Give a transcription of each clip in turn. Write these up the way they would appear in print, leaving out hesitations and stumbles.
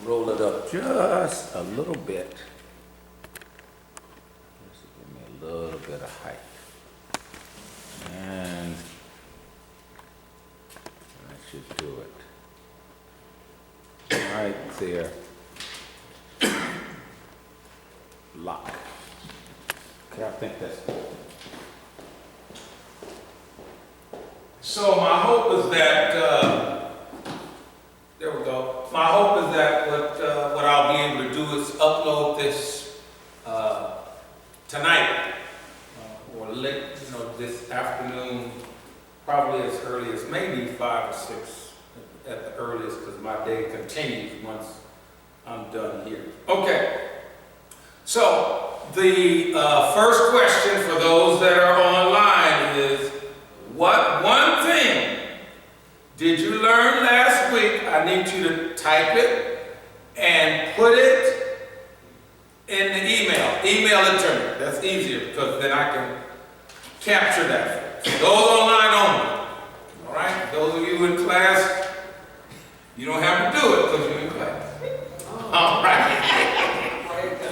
roll it up just a little bit. Just give me a little bit of height. And that should do it. Right there. Lock. Okay, I think that's good. So my hope is that, there we go. My hope is that what I'll be able to do is upload this tonight or late, this afternoon, probably as early as maybe 5 or 6 at the earliest, because my day continues once I'm done here. Okay. So the first question for those that are online is, what one thing did you learn last week? I need you to type it and put it in the email. Email it to me. That's easier because then I can capture that. So those online only. All right? Those of you in class, you don't have to do it because you're in class. All right?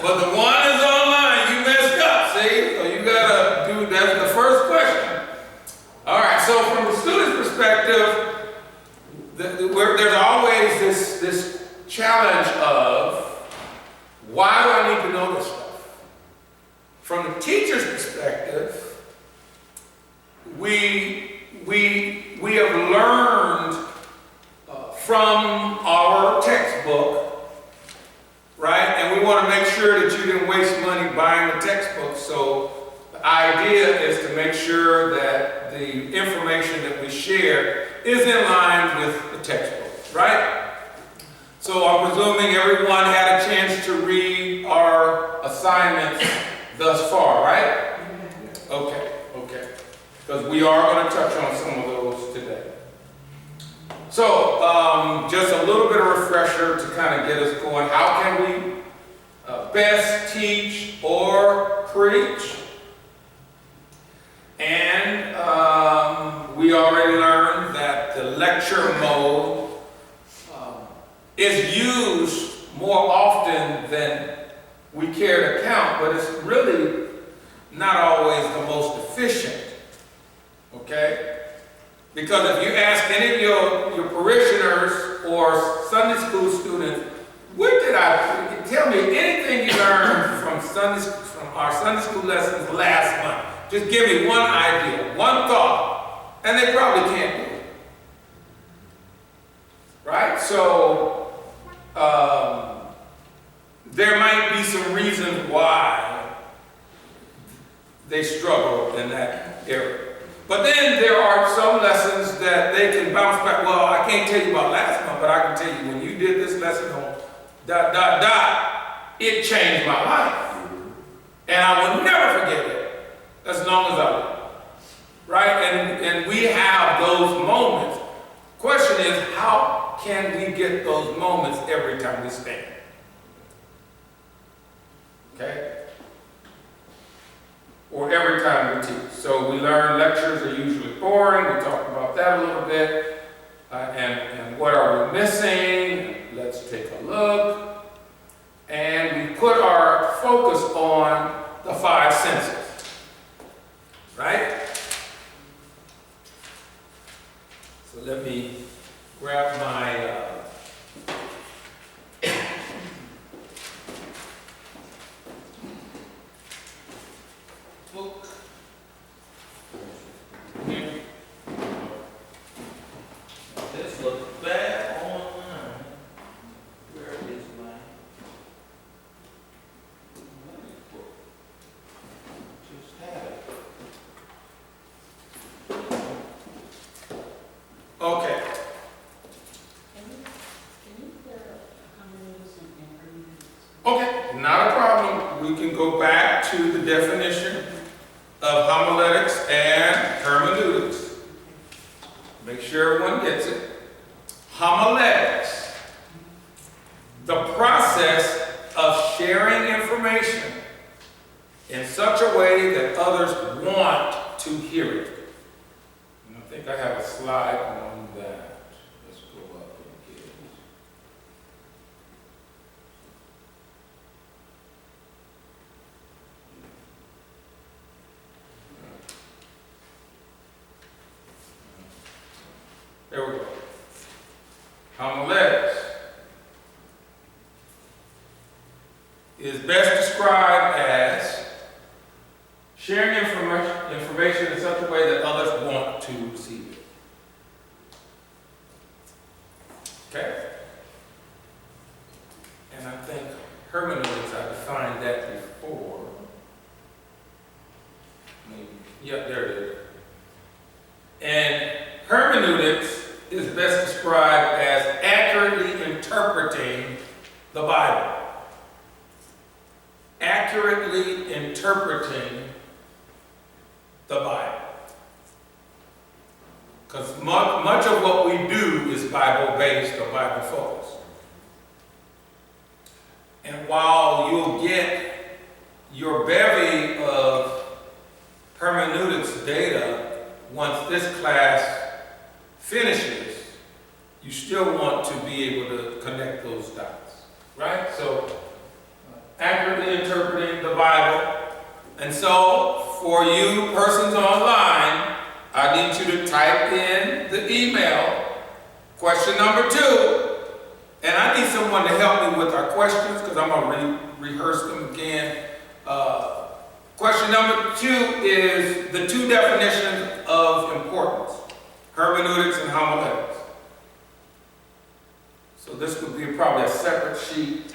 But the one is online, you messed up, see? So you gotta do, that's the first question. All right, so from the student's perspective, there's always this challenge of, why do I need to know this stuff? From the teacher's perspective, we have learned from our textbook, right? And we want to make sure that you didn't waste money buying the textbook. So the idea is to make sure that the information that we share is in line with the textbook, right? So I'm presuming everyone had a chance to read our assignments thus far, right? Okay. Because we are going to touch on some of those today. So, just a little bit of refresher to kind of get us going. How can we best teach or preach? And we already learned that the lecture mode is used more often than we care to count, but it's really not always the most efficient. Okay? Because if you ask any of your parishioners or Sunday school students, tell me anything you learned from our Sunday school lessons last month. Just give me one idea, one thought, and they probably can't do it. Right? So, there might be some reasons why they struggle in that area. But then there are some lessons that they can bounce back. Well, I can't tell you about last month, but I can tell you when you did this lesson on ... it changed my life. And I will never forget it as long as I live. Right? And we have those moments. Question is, how can we get those moments every time we stand? Okay? Or every time we teach. So we learn lectures are usually boring. We talked about that a little bit. And what are we missing? Let's take a look. And we put our focus on the 5 senses. Right? So let me grab my book. Here. This looks bad online. Where is my book? Just had it. Okay. Okay, not a problem. We can go back to the definition of homiletics and hermeneutics. Make sure everyone gets it. Homiletics, the process of sharing information in such a way that others want to hear it. And I think I have a slide on that. Let's go up and get There we go. Homiletics is best described as sharing information in such a way that others want to receive it. Okay? And I think hermeneutics, I defined that before. Maybe. Yep, there it is. And hermeneutics is best described as accurately interpreting the Bible. Accurately interpreting the Bible. Because much of what we do is Bible-based or Bible-focused. And while you'll get your bevy of hermeneutics data once this class finishes, you still want to be able to connect those dots, right? So, accurately interpreting the Bible. And so, for you persons online, I need you to type in the email, question number 2, and I need someone to help me with our questions because I'm going to rehearse them again. Question number 2 is the 2 definitions of importance, hermeneutics and homiletics. So this would be probably a separate sheet,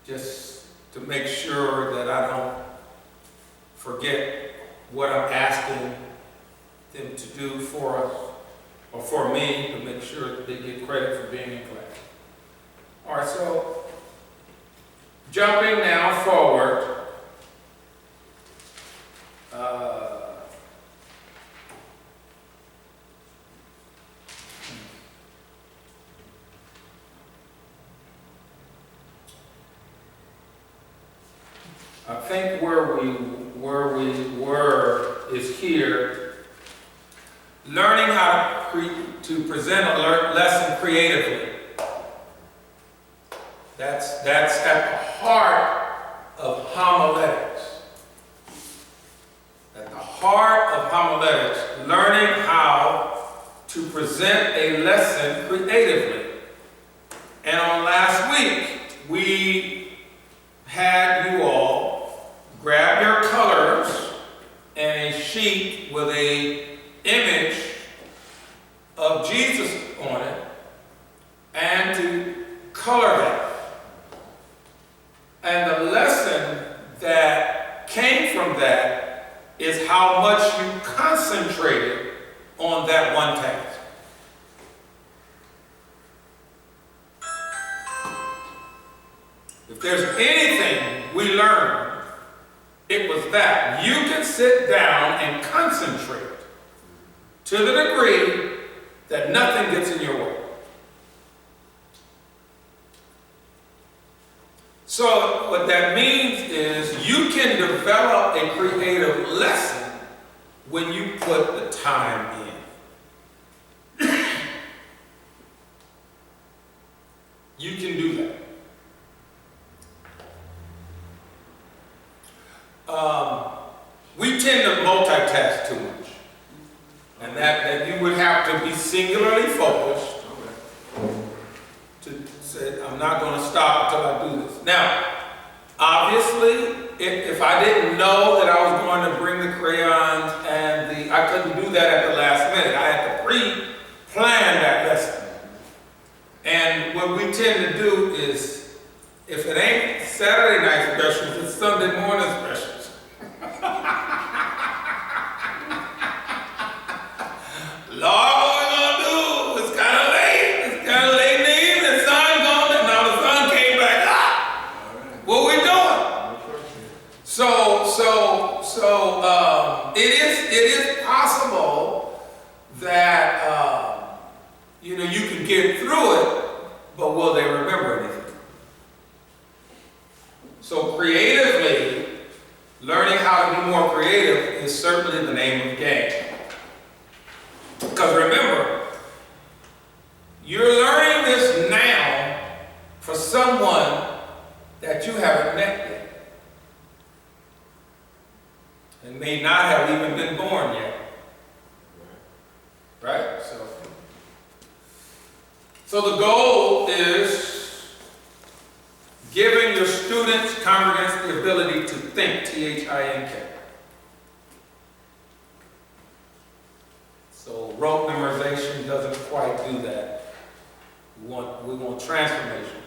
just to make sure that I don't forget what I'm asking them to do for us, or for me, to make sure that they get credit for being in class. All right, so jumping now forward, I think where we were is here, learning how to present a lesson creatively. That's at the heart of homiletics. At the heart of homiletics, learning how to present a lesson creatively. And on last week, we had you all grab your colors and a sheet with an image of Jesus on it and to color that. And the lesson that came from that is how much you concentrated on that one task. If there's anything we learned, it was that you can sit down and concentrate to the degree that nothing gets in your way. So what that means is you can develop a creative lesson when you put the time in. You can do that. We tend to multitask too much. And that you would have to be singularly focused to say, I'm not going to stop until I do this. Now, obviously, if I didn't know that I was going to bring the crayons and I couldn't do that at the last minute. I had to pre-plan that lesson. And what we tend to do is, if it ain't Saturday night specials, it's Sunday morning specials. Lord, what we gonna do? It's kind of late. It's kind of late in the evening. The sun gone. Now the sun came back up. What we doing? So it is possible that you can get through it, but will they remember anything? So creatively, learning how to be more creative is certainly the name of the game. Because remember, you're learning this now for someone that you haven't met yet. And may not have even been born yet. So the goal is giving your students, congregants, the ability to think, T-H-I-N-K. So rote memorization doesn't quite do that. We want transformation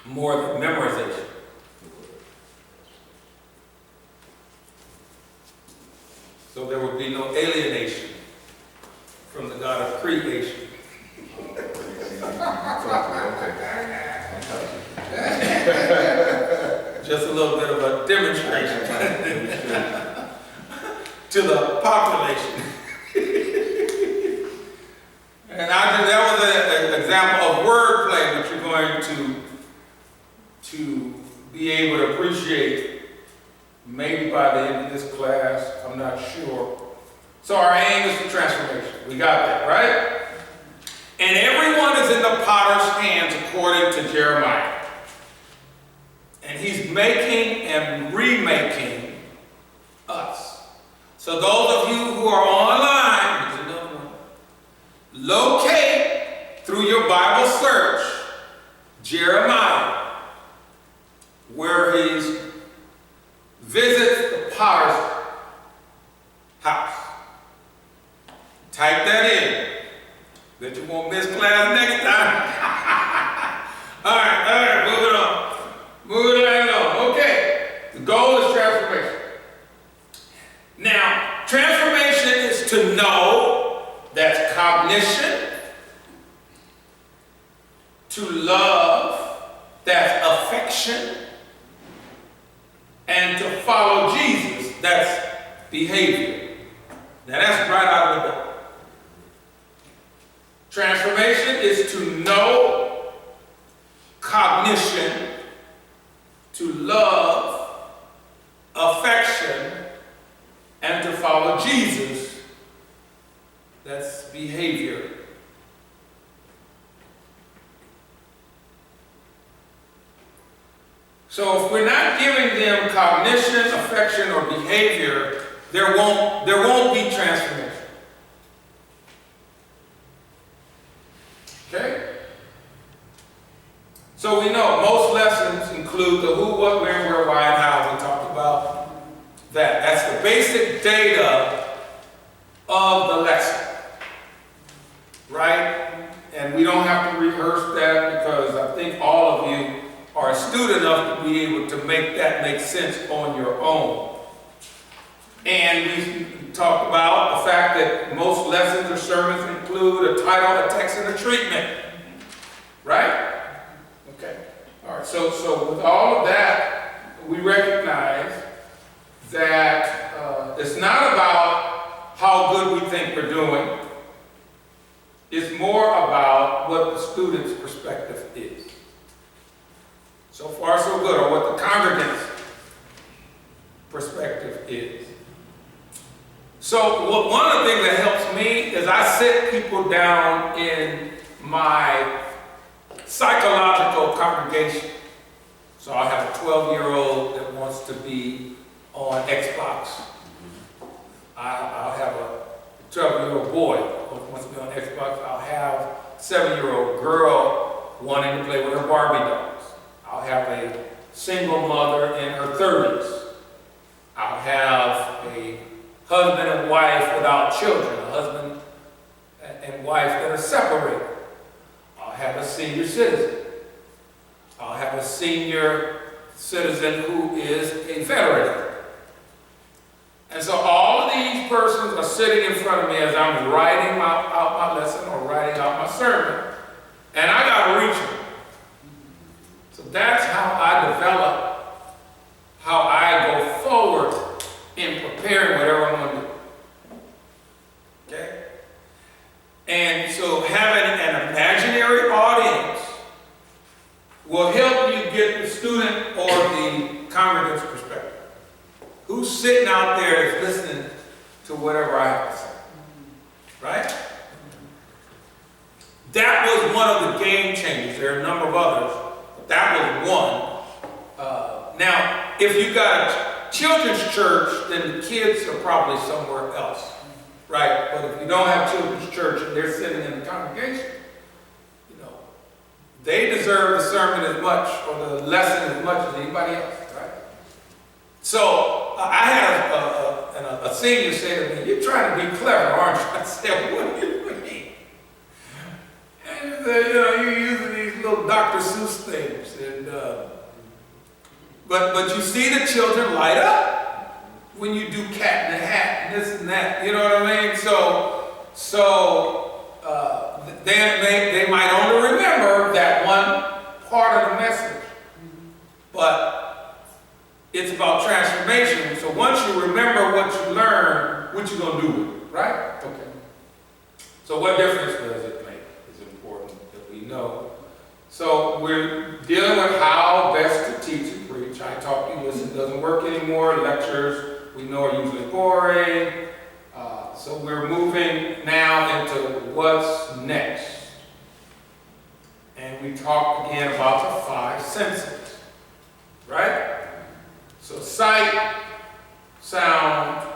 more than memorization. So there would be no alienation from the God of creation. Just a little bit of a demonstration to the population. And that was an example of wordplay, which you're going to be able to appreciate maybe by the end of this class. I'm not sure. So our aim is for transformation. We got that, right? And everyone is in the potter's hands according to Jeremiah. And he's making and remaking us. So those of you who are online, here's another one. Locate through your Bible search Jeremiah, where he visits the potter's house. Type that in. Bet you won't miss class next time. all right, moving on. Moving right along. Okay. The goal is transformation. Now, transformation is to know, that's cognition. To love, that's affection. And to follow Jesus, that's behavior. Now that's right out of the book. Transformation is to know, cognition, to love, affection, and to follow Jesus, that's behavior. So if we're not giving them cognition, affection, or behavior, there won't be transformation. Okay? So we know most lessons include the who, what, when, where, why, and how. We talked about that. That's the basic data of the lesson. Right? And we don't have to rehearse that because I think all of you are astute enough to be able to make that make sense on your own. And we talked about the fact that most lessons or sermons include a title, a text, and a treatment. Right? Okay. All right. So with all of that, we recognize that it's not about how good we think we're doing. It's more about what the student's perspective is. So far, so good, or what the congregant's perspective is. So one of the things that helps me is I sit people down in my psychological congregation. So I have a 12-year-old that wants to be on Xbox. I'll have a 12-year-old boy who wants to be on Xbox. I'll have a 7-year-old girl wanting to play with her Barbie dolls. I'll have a single mother in her 30s. I'll have a husband and wife without children, a husband and wife that are separated. I'll have a senior citizen. I'll have a senior citizen who is a veteran. And so all of these persons are sitting in front of me as I'm writing out my lesson or writing out my sermon. And I got to reach them. So that's how I develop, how I go forward in preparing whatever I'm going to do. Okay? And so having an imaginary audience will help you get the student or the congregant's perspective. Who's sitting out there is listening to whatever I have to say. Right? That was one of the game changers. There are a number of others. That was one. Now, if you got a children's church, then the kids are probably somewhere else, right? But if you don't have children's church and they're sitting in the congregation, they deserve the sermon as much or the lesson as much as anybody else, right? So I had a senior say to me, "You're trying to be clever, aren't you?" I said, "What do you mean?" And he said, "You're using these little Dr. Seuss things, and but you see the children light up when you do Cat in the Hat and this and that. You know what I mean? They might only remember that one part of the message, but it's about transformation. So once you remember what you learned, what you gonna do with it, right? Okay. So what difference does it make? It's important that we know. So we're dealing with how best to teach and preach. I taught you this; it doesn't work anymore. Lectures we know are usually boring. So we're moving now into what's next. And we talk again about the 5 senses, right? So sight, sound,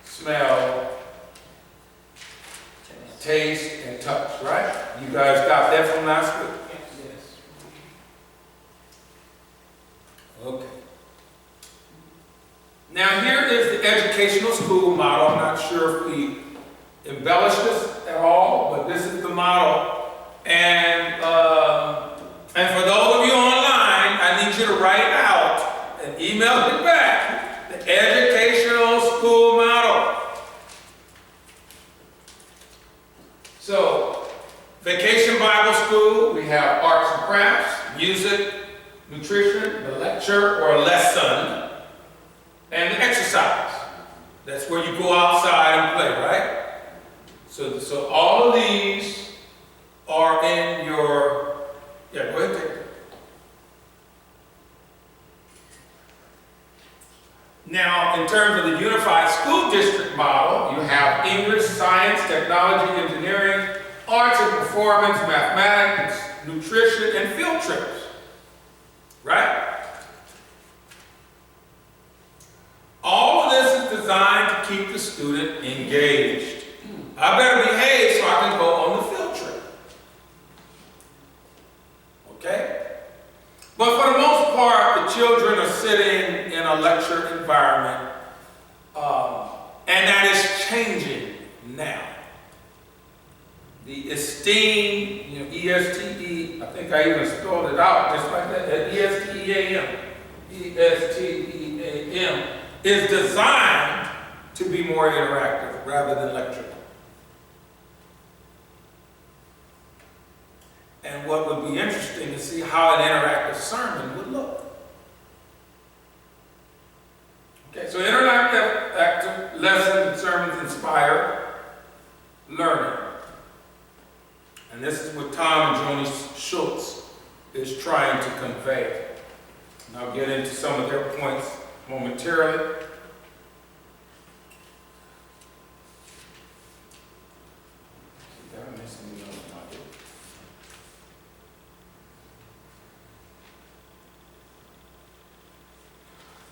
smell, taste, and touch, right? You guys got that from last week? Yes. Okay. Now here is the educational school model. I'm not sure if we embellished this at all, but this is the model. And for those of you online, I need you to write out and email it back, the educational school model. So, Vacation Bible School, we have arts and crafts, music, nutrition, the lecture or lesson, and the exercise. That's where you go outside and play, right? So all of these are in your, go ahead, take it. Now, in terms of the unified school district model, you have English, science, technology, engineering, arts and performance, mathematics, nutrition, and field trips, right? All of this is designed to keep the student engaged. I better behave so I can go on the field trip. Okay? But for the most part, the children are sitting in a lecture environment, and that is changing now. The esteem, E-S-T-E, I think I even spelled it out just like that, E-S-T-E-A-M. E-S-T-E-A-M is designed to be more interactive rather than lecture. And what would be interesting to see how an interactive sermon would look. Okay, so interactive active lessons and sermons inspire learning. And this is what Tom and Joni Schultz is trying to convey. And I'll get into some of their points momentarily.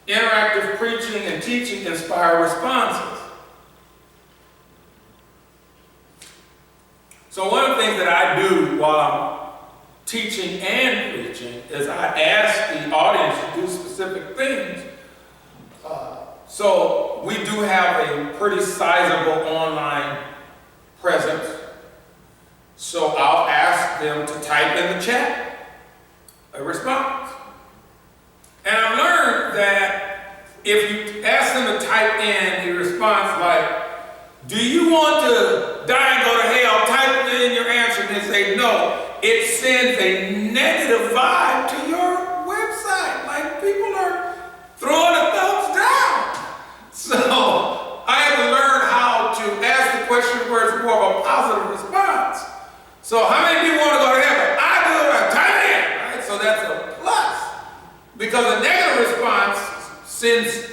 Interactive preaching and teaching inspire responses. So one of the things that I do while I'm teaching and preaching is I ask the audience to do specific things. So we do have a pretty sizable online presence. So I'll ask them to type in the chat a response. And I've learned that if you ask them to type in a response like, "Do you want to die and go to hell?" Type in your answer and they say no. It sends a negative vibe to your website. Like people are throwing a thumbs down. So I had to learn how to ask the question where it's more of a positive response. So how many people want to go to heaven? I do. Type in, right? So that's a plus. Because a negative response sends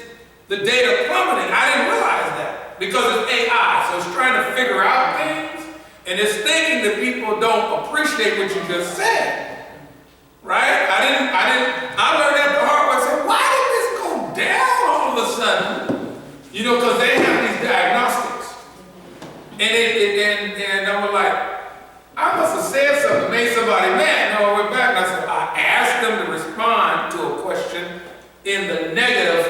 the data plummeting. I didn't realize that. Because it's AI, so it's trying to figure out things, and it's thinking that people don't appreciate what you just said. Right? I learned that the hard way. I said, why did this go down all of a sudden? Because they have these diagnostics. And I was like, I must have said something that made somebody mad. No, we're back. in the negative,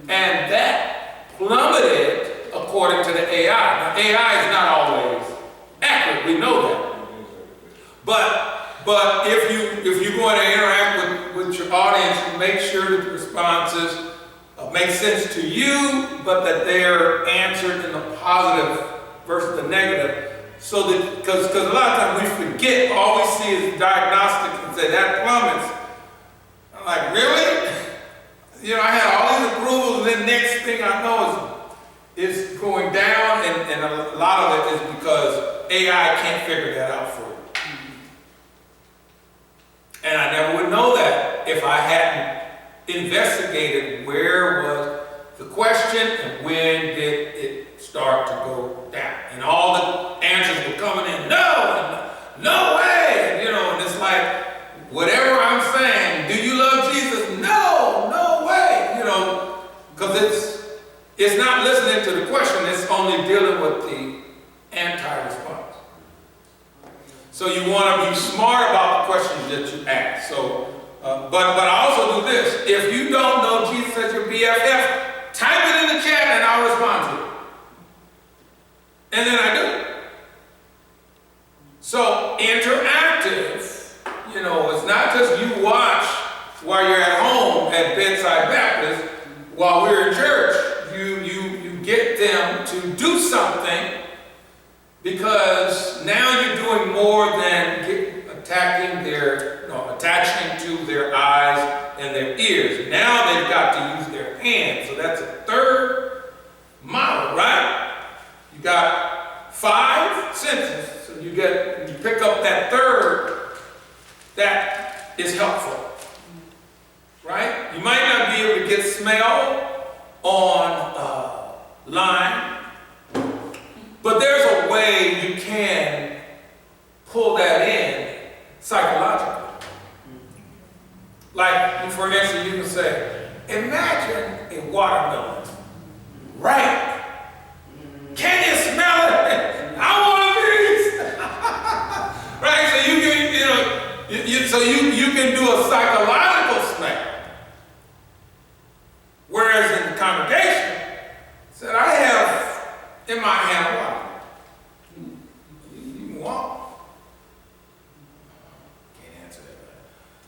and that plummeted according to the AI. Now, AI is not always accurate, we know that. But if you're going to interact with your audience, you make sure that the responses make sense to you, but that they're answered in the positive versus the negative. So that, because a lot of times we forget, all we see is diagnostics and say that plummets. I'm like, really? You know, I had all these approvals, and then next thing I know is going down, and a lot of it is because AI can't figure that out for you. And I never would know that if I hadn't investigated where was the question and when did it start to go down. And all the answers were coming in, no, no way. And, you know, and it's like, whatever I'm saying, do you love Jesus? No, no way. You know, because it's not listening to the question, it's only dealing with the anti-response. So you want to be smart about the questions that you ask. So, but I also do this. If you don't know Jesus as your BFF, type it in the chat and I'll respond to it. And then I do. So interactive, you know, it's not just you watch while you're at home at Bedside Baptist while we're in church. You get them to do something, because now you're doing more than attaching to their eyes and their ears. Now they've got to use their hands. So that's a third model, right? You got 5 senses. So you pick up that third, that is helpful. Right? You might not be able to get smell on line, but there's a way you can pull that in psychologically. Like, for instance, you can say, imagine a watermelon. Right? Can you smell it? I want a piece. Right? So you can do a psychological smell. Whereas in the congregation, said, I have in my hand a water. You can walk. Can't answer that.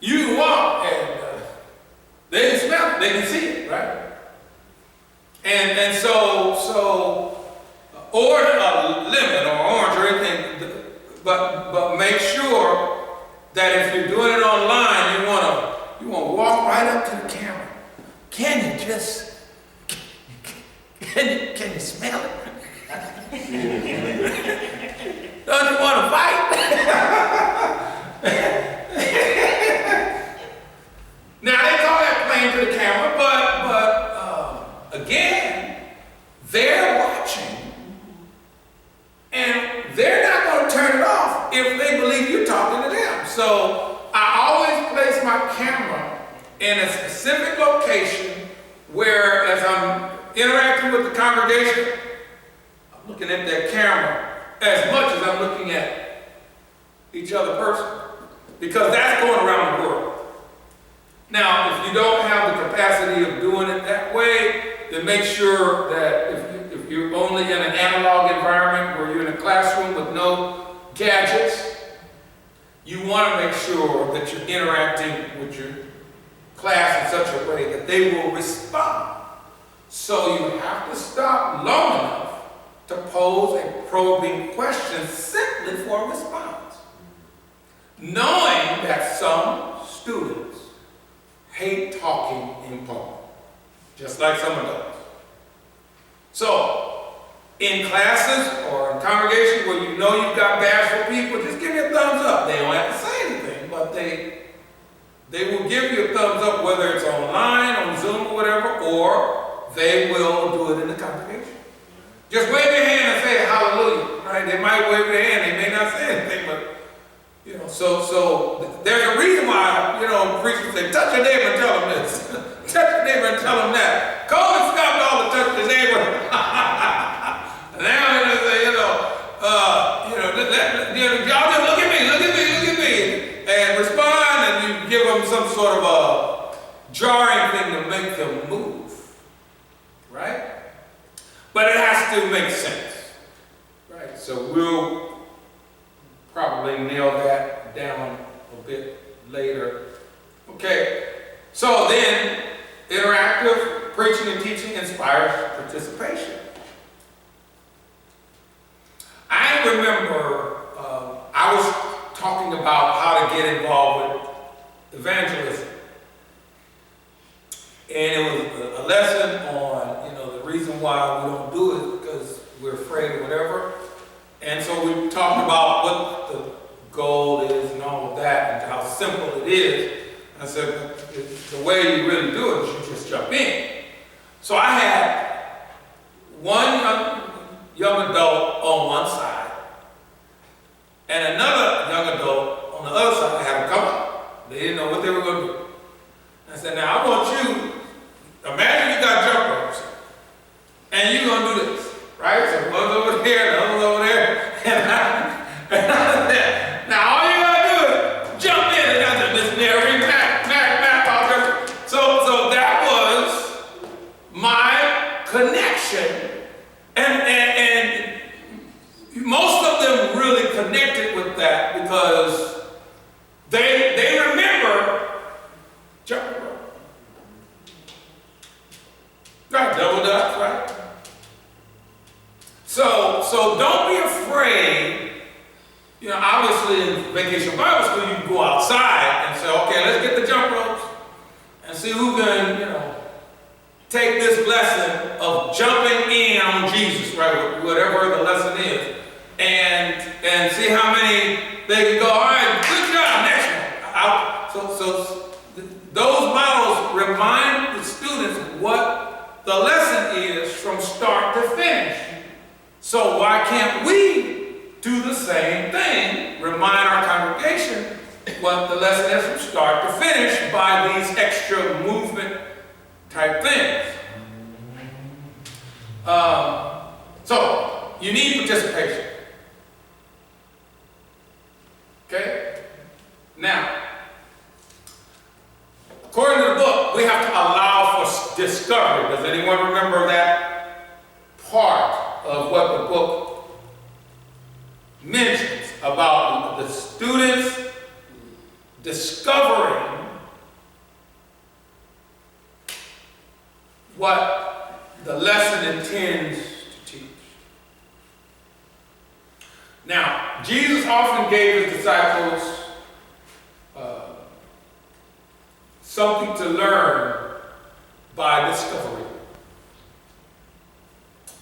You can walk and they can smell it, they can see it, right? And so or a lemon or orange or anything, but make sure that if you're doing it online, you want to walk right up to the camera. Can you just can you smell it? Don't you want to fight? Now they call that playing to the camera, but again, they're watching, and they're not going to turn it off if they believe you're talking to them. So I always place my camera in a specific location where, as I'm interacting with the congregation, I'm looking at that camera as much as I'm looking at each other person, because that's going around the world. Now, if you don't have the capacity of doing it that way, then make sure that if you're only in an analog environment where you're in a classroom with no gadgets, you want to make sure that you're interacting with your class in such a way that they will respond. So you have to stop long enough to pose a probing question simply for a response. Knowing that some students hate talking in public, just like some adults. So, in classes or in congregations where you know you've got bashful people, just give me a thumbs up. They don't have to say anything, but they will give you a thumbs up, whether it's online, on Zoom or whatever, or they will do it in the congregation. Just wave your hand and say hallelujah, right? They might wave their hand, they may not say anything, but you know, so there's a reason why, you know, preachers say, touch your neighbor and tell them this. Touch your neighbor and tell them that. COVID stopped all the touch your neighbor. Now they say, y'all just look at me, and respond, and you give them some sort of jarring thing to make them move, right? But it has to make sense, right? So we'll probably nail that down a bit later. Okay, so then interactive preaching and teaching inspires participation. I remember I was talking about how to get involved with evangelism. And it was a lesson on, the reason why we don't do it because we're afraid or whatever. And so we talked about what the goal is and all of that and how simple it is. I said, the way you really do it is you just jump in. So I had one young adult on one side and another young adult on the other side. I had them come up. They didn't know what they were going to do. I said, now I want you, imagine you got jump ropes and you're going to do this, right? So one's over here, the other's over there, and I said, now all you got to do is jump in, and that's a missionary map. So that was my connection, and most of them really connected with that because they remember jumping rope. Right, double dutch, right? So don't be afraid. Obviously in Vacation Bible School you can go outside and say, okay, let's get the jump ropes and see who can, take this lesson of jumping in on Jesus, right? Whatever the lesson is, and see how many they can go. All right, good job. Next one. So those models remind the students what the lesson is from start to finish. So why can't we do the same thing? Remind our congregation what the lesson is from start to finish by these extra movement type things. So you need participation. Okay? Now, according to the book, we have to allow for discovery. Does anyone remember that part of what the book mentions about the students discovering what the lesson intends to teach? Now, Jesus often gave his disciples something to learn by discovery.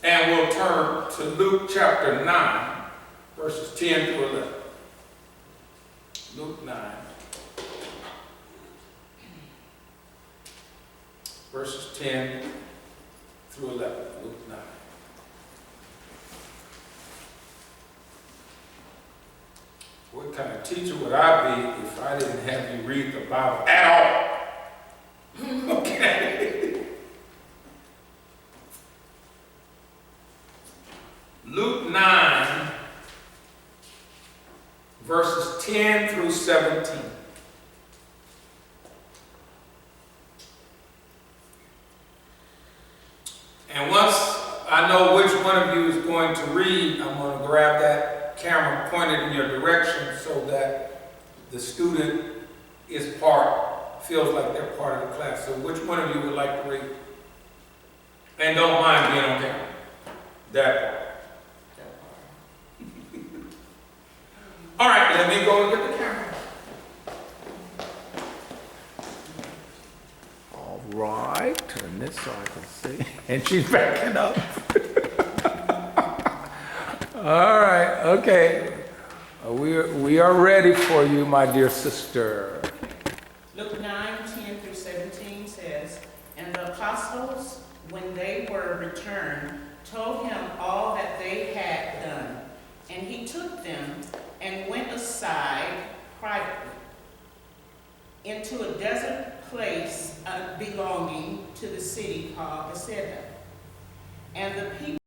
And we'll turn to Luke chapter 9, verses 10 through 11. Luke 9, verses 10 through 11. Luke 9. What kind of teacher would I be if I didn't have you read the Bible at all? Okay. Luke 9, verses 10 through 17. And once I know which one of you is going to read, I'm going to grab that camera pointed in your direction so that the student feels like they're part of the class. So which one of you would like to read? And don't mind being on camera. That part. All right, let me go and get the camera. All right, turn this so I can see. And she's backing up. All right, okay. We are ready for you, my dear sister. Luke 9, 10 through 17 says, And the apostles, when they were returned, told him all that they had done. And he took them and went aside privately into a desert place belonging to the city called Bethsaida. And the people